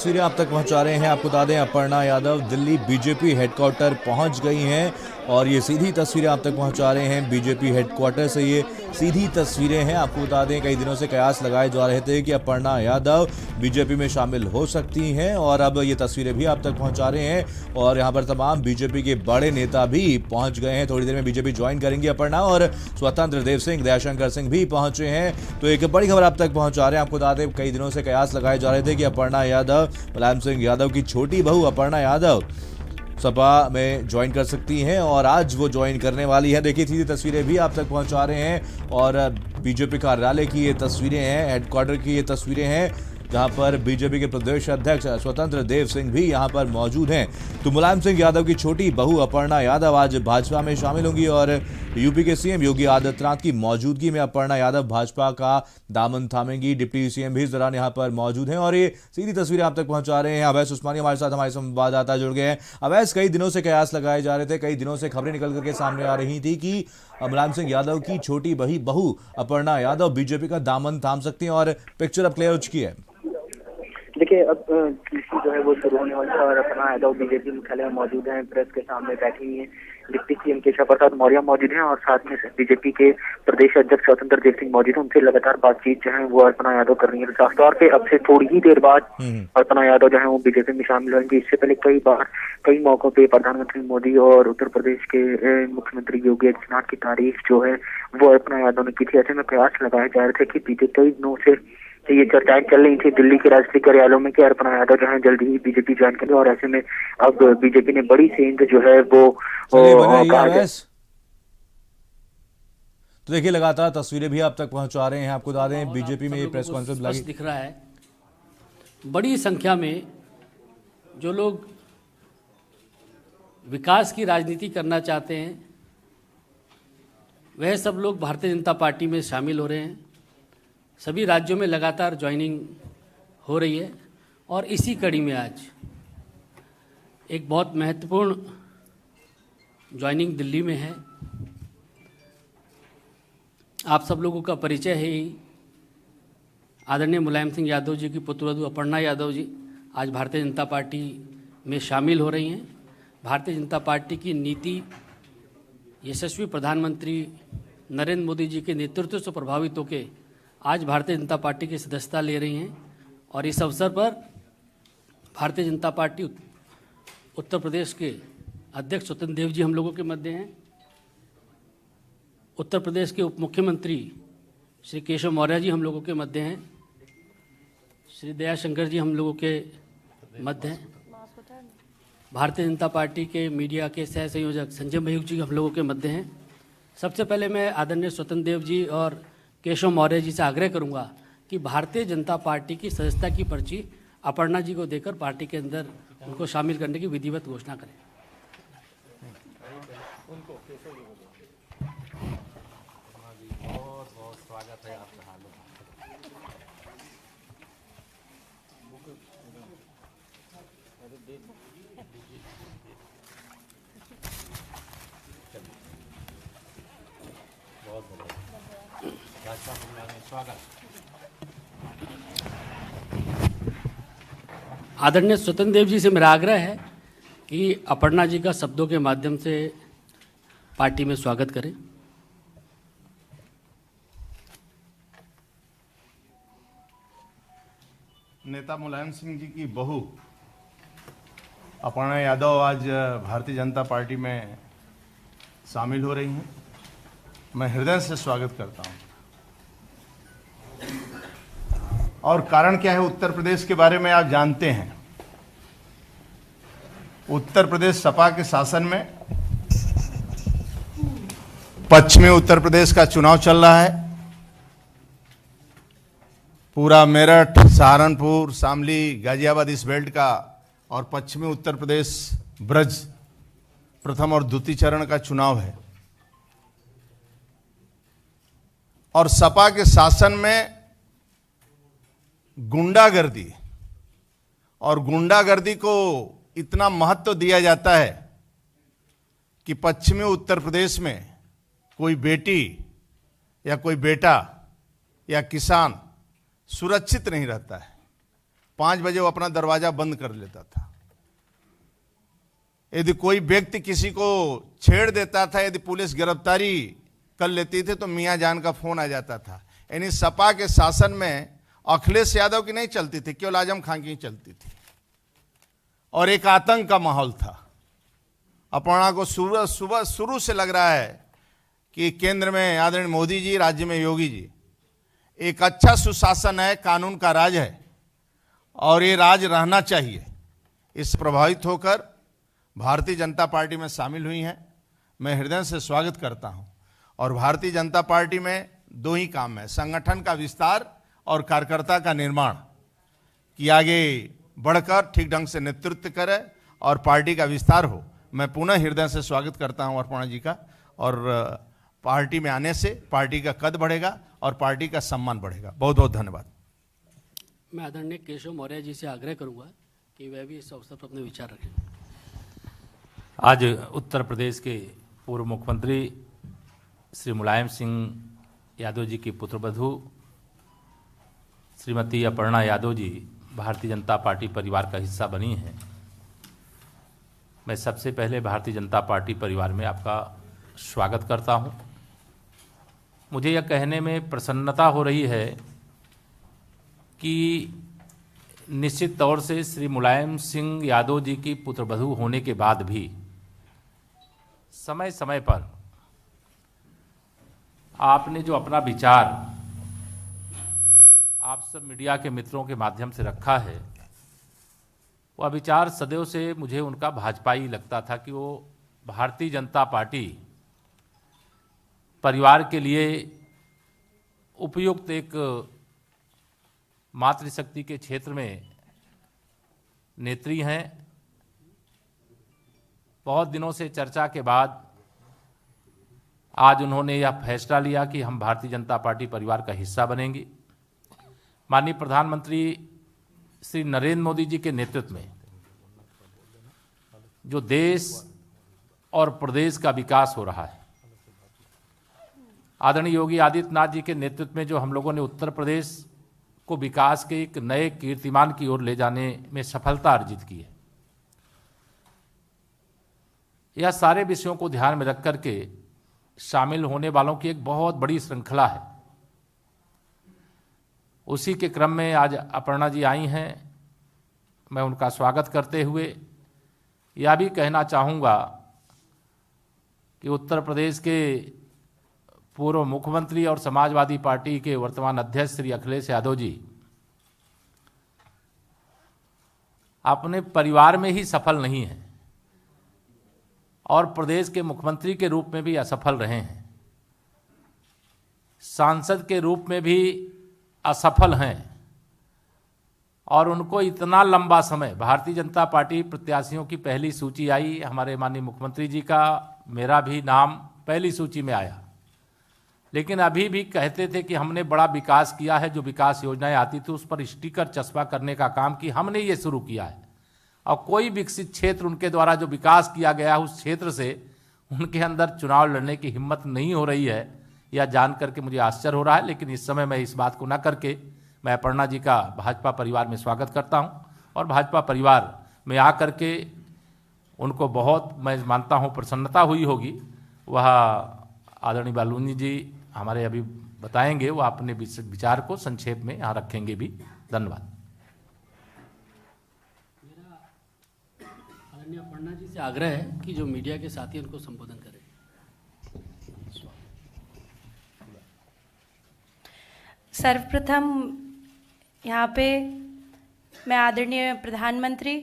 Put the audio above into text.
तस्वीरें आप तक पहुंचा रहे हैं। आपको बता दें अपर्णा यादव दिल्ली बीजेपी हेडक्वार्टर पहुंच गई हैं और ये सीधी तस्वीरें आप तक पहुंचा रहे हैं बीजेपी हेडक्वार्टर से। ये सीधी तस्वीरें हैं। आपको बता दें कई दिनों से कयास लगाए जा रहे थे कि अपर्णा यादव बीजेपी में शामिल हो सकती हैं और अब ये तस्वीरें भी आप तक पहुंचा रहे हैं और यहां पर तमाम बीजेपी के बड़े नेता भी पहुंच गए हैं। थोड़ी देर में बीजेपी ज्वाइन करेंगी अपर्णा और स्वतंत्र देव सिंह, दयाशंकर सिंह भी पहुंचे हैं। तो एक बड़ी खबर आप तक पहुंचा रहे हैं। आपको बता दें कई दिनों से कयास लगाए जा रहे थे कि अपर्णा यादव, मुलायम सिंह यादव की छोटी बहू अपर्णा यादव सपा में ज्वाइन कर सकती हैं और आज वो ज्वाइन करने वाली है। देखिए सीधी तस्वीरें भी आप तक पहुंचा रहे हैं और बीजेपी कार्यालय की ये तस्वीरें हैं, हेडक्वार्टर की ये तस्वीरें हैं जहां पर बीजेपी के प्रदेश अध्यक्ष स्वतंत्र देव सिंह भी यहां पर मौजूद हैं। तो मुलायम सिंह यादव की छोटी बहू अपर्णा यादव आज भाजपा में शामिल होंगी और यूपी के सीएम योगी आदित्यनाथ की मौजूदगी में अपर्णा यादव भाजपा का दामन थामेंगी। डिप्टी सीएम भी इस दौरान यहां पर मौजूद हैं और ये सीधी तस्वीरें आप तक पहुंचा रहे हैं। अवैस उस्मानी हमारे साथ, हमारे संवाददाता जुड़ गए हैं। अवैस, कई दिनों से कयास लगाए जा रहे थे, कई दिनों से खबरें निकल करके सामने आ रही थी कि मुलायम सिंह यादव की छोटी बहू अपर्णा यादव बीजेपी का दामन थाम सकती हैं और पिक्चर अब क्लियर हो चुकी है। देखिए, अब कृषि जो है वो शुरू होने वाली है और अपर्णा यादव बीजेपी मुख्यालय में मौजूद हैं, प्रेस के सामने बैठी हुई हैं। डिप्टी सीएम केशव प्रसाद मौर्य मौजूद हैं और साथ में बीजेपी के प्रदेश अध्यक्ष स्वतंत्र देव सिंह मौजूद हैं। उनसे लगातार बातचीत जो है वो अपर्णा यादव कर रही है। साफ तौर पे अब से थोड़ी ही देर बाद अपर्णा यादव जो है वो बीजेपी में शामिल होंगी। इससे पहले कई मौकों पे प्रधानमंत्री मोदी और उत्तर प्रदेश के मुख्यमंत्री योगी आदित्यनाथ की तारीफ जो है वो अपर्णा यादव ने की थी। ऐसे में प्रयास लगाए जा रहे थे कि बीते कई दिनों से ये चर्चाएं चल रही थी दिल्ली के राष्ट्रीय कार्यालयों में कि अपर्णा यादव जो है जल्दी ही बीजेपी ज्वाइन करें और ऐसे में अब बीजेपी ने बड़ी सेंध जो है वो तो देखिए लगातार तस्वीरें भी आप तक पहुंचा रहे हैं। आपको बता दें बीजेपी में ये प्रेस कॉन्फ्रेंस दिख रहा है, बड़ी संख्या में जो लोग विकास की राजनीति करना चाहते हैं वह सब लोग भारतीय जनता पार्टी में शामिल हो रहे हैं। सभी राज्यों में लगातार ज्वाइनिंग हो रही है और इसी कड़ी में आज एक बहुत महत्वपूर्ण ज्वाइनिंग दिल्ली में है। आप सब लोगों का परिचय है ही, आदरणीय मुलायम सिंह यादव जी की पुत्रवधू अपर्णा यादव जी आज भारतीय जनता पार्टी में शामिल हो रही हैं। भारतीय जनता पार्टी की नीति यशस्वी प्रधानमंत्री नरेंद्र मोदी जी के नेतृत्व से प्रभावित होकर आज भारतीय जनता पार्टी की सदस्यता ले रही हैं और इस अवसर पर भारतीय जनता पार्टी उत्तर प्रदेश के अध्यक्ष स्वतंत्र देव जी हम लोगों के मध्य हैं। उत्तर प्रदेश के उप मुख्यमंत्री श्री केशव मौर्य जी हम लोगों के मध्य हैं। श्री दयाशंकर जी हम लोगों के मध्य हैं। भारतीय जनता पार्टी के मीडिया के सह संयोजक संजय मयूख जी हम लोगों के मध्य हैं। सबसे पहले मैं आदरणीय स्वतंत्र देव जी और केशव मौर्य जी से आग्रह करूंगा कि भारतीय जनता पार्टी की सदस्यता की पर्ची अपर्णा जी को देकर पार्टी के अंदर उनको शामिल करने की विधिवत घोषणा करें। बहुत बहुत स्वागत है आपका। आदरणीय स्वतंत्र देव जी से मेरा आग्रह है कि अपर्णा जी का शब्दों के माध्यम से पार्टी में स्वागत करें। नेता मुलायम सिंह जी की बहू अपर्णा यादव आज भारतीय जनता पार्टी में शामिल हो रही हैं। मैं हृदय से स्वागत करता हूं। और कारण क्या है, उत्तर प्रदेश के बारे में आप जानते हैं। उत्तर प्रदेश सपा के शासन में पश्चिमी उत्तर प्रदेश का चुनाव चल रहा है। पूरा मेरठ, सहारनपुर, शामली, गाजियाबाद इस बेल्ट का और पश्चिमी उत्तर प्रदेश ब्रज प्रथम और द्वितीय चरण का चुनाव है और सपा के शासन में गुंडागर्दी और गुंडागर्दी को इतना महत्व दिया जाता है कि पश्चिमी उत्तर प्रदेश में कोई बेटी या कोई बेटा या किसान सुरक्षित नहीं रहता है। 5 बजे वो अपना दरवाजा बंद कर लेता था। यदि कोई व्यक्ति किसी को छेड़ देता था, यदि पुलिस गिरफ्तारी कर लेती थी तो मियां जान का फोन आ जाता था। यानी सपा के शासन में अखिलेश यादव की नहीं चलती थी, केवल आजम खान की चलती थी और एक आतंक का माहौल था। अपर्णा को सुबह शुरू से लग रहा है कि केंद्र में आदरणीय मोदी जी, राज्य में योगी जी, एक अच्छा सुशासन है, कानून का राज है और ये राज रहना चाहिए। इससे प्रभावित होकर भारतीय जनता पार्टी में शामिल हुई हैं। मैं हृदय से स्वागत करता हूं और भारतीय जनता पार्टी में 2 ही काम है, संगठन का विस्तार और कार्यकर्ता का निर्माण, कि आगे बढ़कर ठीक ढंग से नेतृत्व करे और पार्टी का विस्तार हो। मैं पुनः हृदय से स्वागत करता हूं अपर्णा जी का, और पार्टी में आने से पार्टी का कद बढ़ेगा और पार्टी का सम्मान बढ़ेगा। बहुत बहुत धन्यवाद। मैं आदरणीय केशव मौर्य जी से आग्रह करूंगा कि वह भी इस अवसर पर अपने विचार रखें। आज उत्तर प्रदेश के पूर्व मुख्यमंत्री श्री मुलायम सिंह यादव जी की पुत्रवधू श्रीमती अपर्णा यादव जी भारतीय जनता पार्टी परिवार का हिस्सा बनी हैं। मैं सबसे पहले भारतीय जनता पार्टी परिवार में आपका स्वागत करता हूं। मुझे यह कहने में प्रसन्नता हो रही है कि निश्चित तौर से श्री मुलायम सिंह यादव जी की पुत्रवधू होने के बाद भी समय समय पर आपने जो अपना विचार आप सब मीडिया के मित्रों के माध्यम से रखा है, वह विचार सदैव से मुझे उनका भाजपाई लगता था कि वो भारतीय जनता पार्टी परिवार के लिए उपयुक्त एक मातृशक्ति के क्षेत्र में नेत्री हैं। बहुत दिनों से चर्चा के बाद आज उन्होंने यह फैसला लिया कि हम भारतीय जनता पार्टी परिवार का हिस्सा बनेंगे। माननीय प्रधानमंत्री श्री नरेंद्र मोदी जी के नेतृत्व में जो देश और प्रदेश का विकास हो रहा है, आदरणीय योगी आदित्यनाथ जी के नेतृत्व में जो हम लोगों ने उत्तर प्रदेश को विकास के एक नए कीर्तिमान की ओर ले जाने में सफलता अर्जित की है, यह सारे विषयों को ध्यान में रख करके शामिल होने वालों की एक बहुत बड़ी श्रृंखला है। उसी के क्रम में आज अपर्णा जी आई हैं। मैं उनका स्वागत करते हुए यह भी कहना चाहूँगा कि उत्तर प्रदेश के पूर्व मुख्यमंत्री और समाजवादी पार्टी के वर्तमान अध्यक्ष श्री अखिलेश यादव जी अपने परिवार में ही सफल नहीं हैं और प्रदेश के मुख्यमंत्री के रूप में भी असफल रहे हैं, सांसद के रूप में भी असफल हैं और उनको इतना लंबा समय, भारतीय जनता पार्टी प्रत्याशियों की पहली सूची आई, हमारे माननीय मुख्यमंत्री जी का, मेरा भी नाम पहली सूची में आया, लेकिन अभी भी कहते थे कि हमने बड़ा विकास किया है। जो विकास योजनाएं आती थी उस पर स्टिकर चस्पा करने का काम कि हमने ये शुरू किया है, और कोई विकसित क्षेत्र उनके द्वारा जो विकास किया गया उस क्षेत्र से उनके अंदर चुनाव लड़ने की हिम्मत नहीं हो रही है। यह जान करके मुझे आश्चर्य हो रहा है, लेकिन इस समय मैं इस बात को न करके मैं अपर्णा जी का भाजपा परिवार में स्वागत करता हूं और भाजपा परिवार में आकर के उनको बहुत, मैं मानता हूं, प्रसन्नता हुई होगी। वह आदरणीय बालूनी जी हमारे अभी बताएंगे, वो अपने विचार को संक्षेप में यहाँ रखेंगे भी। धन्यवाद। मेरा आदरणीय अपर्णा जी से आग्रह है कि जो मीडिया के साथी उनको संबोधन करें। सर्वप्रथम यहाँ पे मैं आदरणीय प्रधानमंत्री